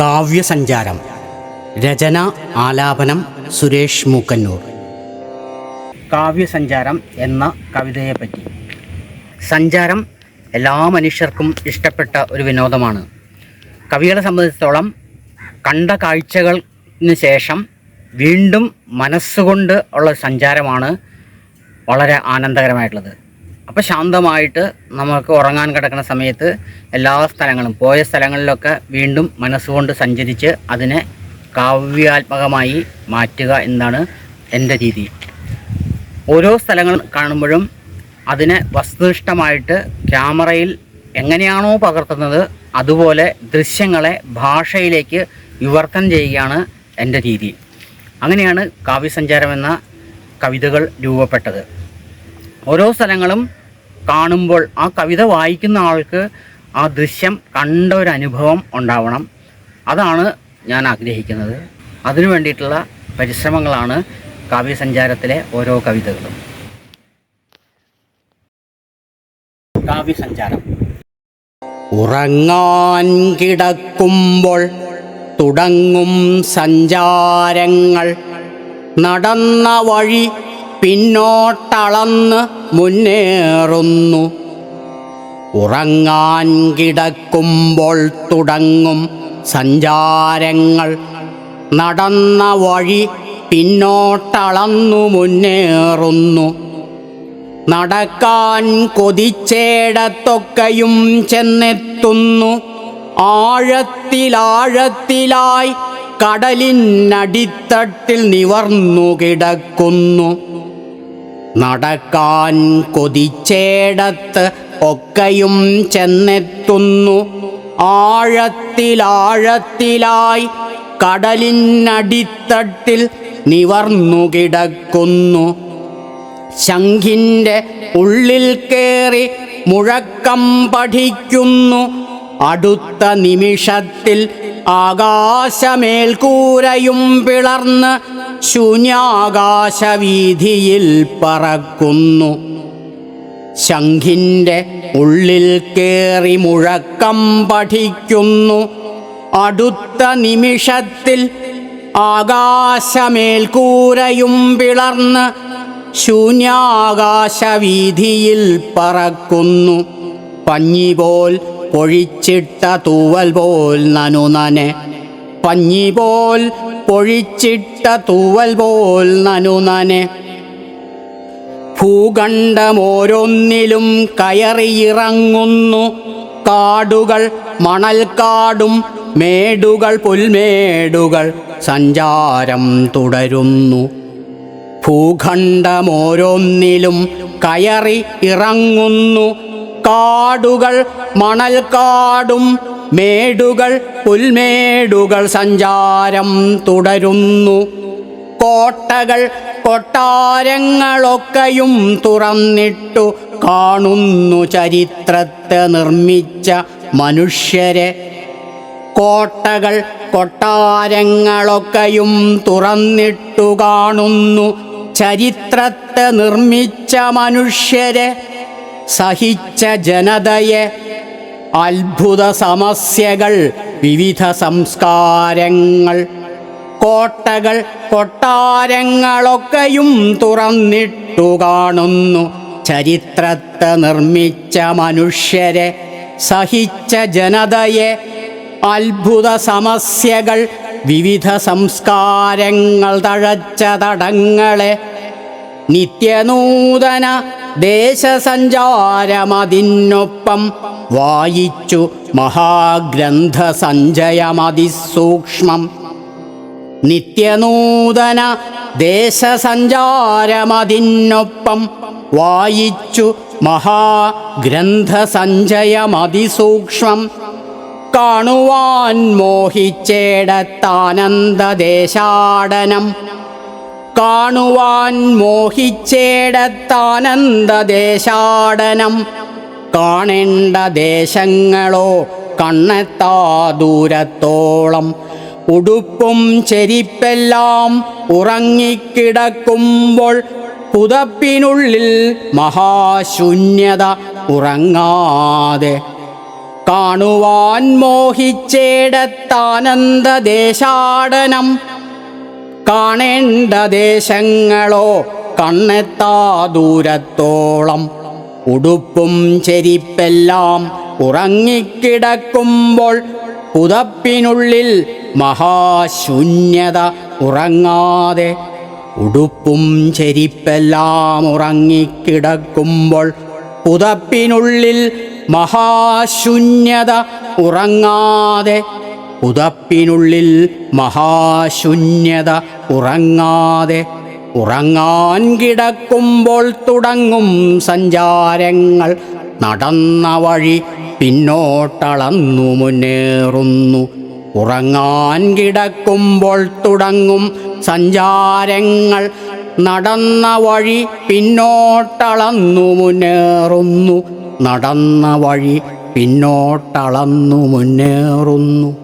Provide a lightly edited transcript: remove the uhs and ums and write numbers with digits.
കാവ്യസഞ്ചാരം. രചന ആലാപനം സുരേഷ് മൂക്കന്നൂർ. കാവ്യസഞ്ചാരം എന്ന കവിതയെപ്പറ്റി. സഞ്ചാരം എല്ലാ മനുഷ്യർക്കും ഇഷ്ടപ്പെട്ട ഒരു വിനോദമാണ്. കവികളെ സംബന്ധിച്ചിടത്തോളം കണ്ട കാഴ്ചകളിന് ശേഷം വീണ്ടും മനസ്സുകൊണ്ട് ഉള്ള സഞ്ചാരമാണ് വളരെ ആനന്ദകരമായിട്ടുള്ളത്. അപ്പോൾ ശാന്തമായിട്ട് നമുക്ക് ഉറങ്ങാൻ കിടക്കുന്ന സമയത്ത് എല്ലാ സ്ഥലങ്ങളും പോയ സ്ഥലങ്ങളിലൊക്കെ വീണ്ടും മനസ്സുകൊണ്ട് സഞ്ചരിച്ച് അതിനെ കാവ്യാത്മകമായി മാറ്റുക എന്നാണ് എൻ്റെ രീതി. ഓരോ സ്ഥലങ്ങൾ കാണുമ്പോഴും അതിനെ വസ്തുനിഷ്ഠമായിട്ട് ക്യാമറയിൽ എങ്ങനെയാണോ പകർത്തുന്നത് അതുപോലെ ദൃശ്യങ്ങളെ ഭാഷയിലേക്ക് വിവർത്തനം ചെയ്യുകയാണ് എൻ്റെ രീതി. അങ്ങനെയാണ് കാവ്യസഞ്ചാരം എന്ന കവിതകൾ രൂപപ്പെട്ടത്. ഓരോ സ്ഥലങ്ങളും കാണുമ്പോൾ ആ കവിത വായിക്കുന്ന ആൾക്ക് ആ ദൃശ്യം കണ്ട ഒരു അനുഭവം ഉണ്ടാവണം. അതാണ് ഞാൻ ആഗ്രഹിക്കുന്നത്. അതിനു വേണ്ടിയിട്ടുള്ള പരിശ്രമങ്ങളാണ് കാവ്യസഞ്ചാരത്തിലെ ഓരോ കവിതകളും. കാവ്യസഞ്ചാരം. ഉറങ്ങാൻ കിടക്കുമ്പോൾ തുടങ്ങും സഞ്ചാരങ്ങൾ, നടന്ന വഴി പിന്നോട്ടളന്ന് മുന്നേറുന്നു. ഉറങ്ങാൻ കിടക്കുമ്പോൾ തുടങ്ങും സഞ്ചാരങ്ങൾ, നടന്ന വഴി പിന്നോട്ടളന്നു മുന്നേറുന്നു. നടക്കാൻ കൊതിച്ചേടത്തൊക്കെയും ചെന്നെത്തുന്നു. ആഴത്തിലാഴത്തിലായി കടലിനടിത്തട്ടിൽ നിവർന്നു കിടക്കുന്നു. നടക്കാൻ കൊതിച്ചേടത്ത് ഒക്കെയും ചെന്നെത്തുന്നു. ആഴത്തിലാഴത്തിലായി കടലിനടിത്തട്ടിൽ നിവർന്നു കിടക്കുന്നു. ശംഖിൻ്റെ ഉള്ളിൽ കയറി മുഴക്കം പഠിക്കുന്നു. അടുത്ത നിമിഷത്തിൽ ആകാശമേൽക്കൂരയും പിളർന്ന് ശൂന്യാകാശവീഥിയിൽ പറക്കുന്നു. ശംഖിൻ്റെ ഉള്ളിൽ കയറി മുഴക്കം പഠിക്കുന്നു. അടുത്ത നിമിഷത്തിൽ ആകാശമേൽക്കൂരയും പിളർന്ന് ശൂന്യാകാശവീഥിയിൽ പറക്കുന്നു. പഞ്ഞിപോൽ പൊഴിച്ചിട്ട തൂവൽ പോൽ നനുനനെ, പഞ്ഞിപോൽ പൊഴിച്ചിട്ട തൂവൽ പോൽ നനുനനെ. ഭൂഖണ്ഡമോരോന്നിലും കയറിയിറങ്ങുന്നു. കാടുകൾ മണൽക്കാടും മേടുകൾ പുൽമേടുകൾ സഞ്ചാരം തുടരുന്നു. ഭൂഖണ്ഡമോരോന്നിലും കയറി ഇറങ്ങുന്നു. കാടുകൾ മണൽക്കാടും മേടുകൾ പുൽമേടുകൾ സഞ്ചാരം തുടരുന്നു. കോട്ടകൾ കൊട്ടാരങ്ങളൊക്കെയും തുറന്നിട്ടു കാണുന്നു ചരിത്രത്തെ നിർമ്മിച്ച മനുഷ്യരെ. കോട്ടകൾ കൊട്ടാരങ്ങളൊക്കെയും തുറന്നിട്ടു കാണുന്നു ചരിത്രത്തെ നിർമ്മിച്ച മനുഷ്യരെ. സഹിച്ച ജനതയെ, അത്ഭുത സമസ്യകൾ, വിവിധ സംസ്കാരങ്ങൾ. കോട്ടകൾ കൊട്ടാരങ്ങളൊക്കെയും തുറന്നിട്ടു കാണുന്നു ചരിത്രത്തെ നിർമ്മിച്ച മനുഷ്യരെ. സഹിച്ച ജനതയെ, അത്ഭുത സമസ്യകൾ, വിവിധ സംസ്കാരങ്ങൾ, തഴച്ച തടങ്ങളെ. നിത്യനൂതന ദേശസഞ്ചാരമതിനൊപ്പം വായിച്ചു മഹാഗ്രന്ഥ സഞ്ചയമതിസൂക്ഷ്മം. നിത്യനൂതന ദേശസഞ്ചാരമതിനൊപ്പം വായിച്ചു മഹാഗ്രന്ഥ സഞ്ചയമതിസൂക്ഷ്മം. കാണുവാൻ മോഹിച്ചേടത്താനന്ദദേശാടനം, കാണുവാൻ മോഹിച്ചേടത്താനന്ദദേശാടനം. കാണേണ്ട ദേശങ്ങളോ കണ്ണെത്താ ദൂരത്തോളം. ഉടുപ്പും ചെരിപ്പെല്ലാം ഉറങ്ങിക്കിടക്കുമ്പോൾ പുതപ്പിനുള്ളിൽ മഹാശൂന്യത ഉറങ്ങാതെ. കാണുവാൻ മോഹിച്ചേടത്താനന്ദദേശാടനം കാണേണ്ട ദേശങ്ങളോ കണ്ണെത്താ ദൂരത്തോളം ഉടുപ്പും ചെരിപ്പെല്ലാം ഉറങ്ങിക്കിടക്കുമ്പോൾ പുതപ്പിനുള്ളിൽ മഹാശൂന്യത ഉറങ്ങാതെ ഉടുപ്പും ചെരിപ്പെല്ലാം ഉറങ്ങിക്കിടക്കുമ്പോൾ പുതപ്പിനുള്ളിൽ മഹാശൂന്യത ഉറങ്ങാതെ പുതപ്പിനുള്ളിൽ മഹാശൂന്യത ഉറങ്ങാതെ ഉറങ്ങാൻ കിടക്കുമ്പോൾ തുടങ്ങും സഞ്ചാരങ്ങൾ നടന്ന വഴി പിന്നോട്ടളന്നു മുന്നേറുന്നു ഉറങ്ങാൻ കിടക്കുമ്പോൾ തുടങ്ങും സഞ്ചാരങ്ങൾ നടന്ന വഴി പിന്നോട്ടളന്നു മുന്നേറുന്നു നടന്ന വഴി പിന്നോട്ടളന്നു മുന്നേറുന്നു